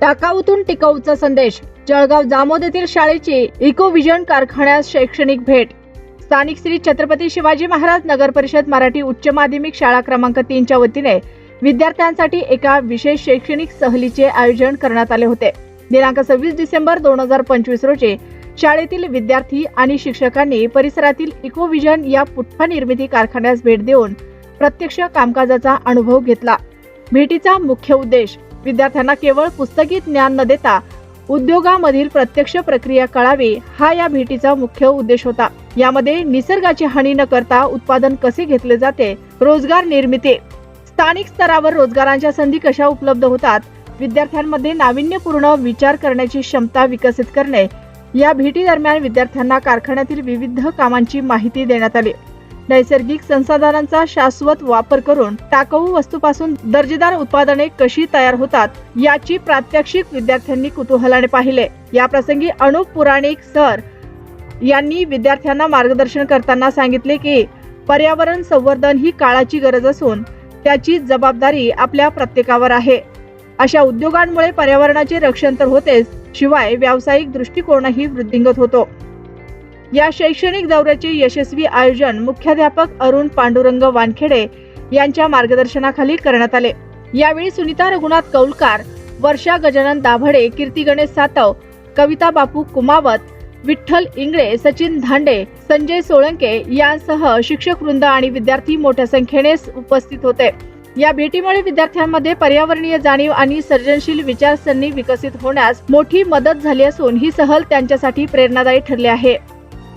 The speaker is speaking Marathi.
टाकाऊतून टिकाऊचा संदेश. जळगाव जामोद येथील शाळेची इकोविजन कारखान्यात शैक्षणिक भेट. स्थानिक श्री छत्रपती शिवाजी महाराज नगर परिषद मराठी उच्च माध्यमिक शाळा क्रमांक 3 च्या वतीने विद्यार्थ्यांसाठी एका विशेष शैक्षणिक सहलीचे आयोजन करण्यात आले होते. दिनांक 26 डिसेंबर 2025 रोजी शाळेतील विद्यार्थी आणि शिक्षकांनी परिसरातील इकोविजन या पुठ्ठा निर्मिती कारखान्यास भेट देऊन प्रत्यक्ष कामकाजाचा अनुभव घेतला. भेटीचा मुख्य उद्देश विद्यार्थ्यांना केवळ पुस्तकी ज्ञान न देता उद्योगामधील प्रत्यक्ष प्रक्रिया कळावी हा या भेटीचा मुख्य उद्देश होता. यामध्ये निसर्गाची हानी न करता उत्पादन कसे घेतले जाते, रोजगार निर्मिती, स्थानिक स्तरावर रोजगारांच्या संधी कशा उपलब्ध होतात, विद्यार्थ्यांमध्ये नाविन्यपूर्ण विचार करण्याची क्षमता विकसित करणे. या भेटी दरम्यान विद्यार्थ्यांना कारखान्यातील विविध कामांची माहिती देण्यात आली. नैसर्गिक संसाधनांचा शाश्वत वापर करून टाकाऊ वस्तूपासून दर्जेदार उत्पादने कशी तयार होतात याची प्रात्यक्षिक विद्यार्थ्यांनी कुतूहलाने पाहिले. या प्रसंगी अनुप पुराणिक सर यांनी विद्यार्थ्यांना मार्गदर्शन करताना सांगितले की पर्यावरण संवर्धन ही काळाची गरज असून त्याची जबाबदारी आपल्या प्रत्येकावर आहे. अशा उद्योगांमुळे पर्यावरणाचे रक्षण तर होतेच, शिवाय व्यावसायिक दृष्टिकोनही वृद्धिंगत होतो. या शैक्षणिक दौऱ्याचे यशस्वी आयोजन मुख्याध्यापक अरुण पांडुरंग वानखेडे यांच्या मार्गदर्शनाखाली करण्यात आले. यावेळी सुनीता रघुनाथ कौलकार, वर्षा गजानन दाभडे, कीर्ती गणेश सातव, कविता बापू कुमावत, विठ्ठल इंगळे, सचिन धांडे, संजय सोळंके यांसह शिक्षक वृंद आणि विद्यार्थी मोठ्या संख्येने उपस्थित होते. या भेटीमुळे विद्यार्थ्यांमध्ये पर्यावरणीय जाणीव आणि सर्जनशील विचारसरणी विकसित होण्यास मोठी मदत झाली असून ही सहल त्यांच्यासाठी प्रेरणादायी ठरली आहे.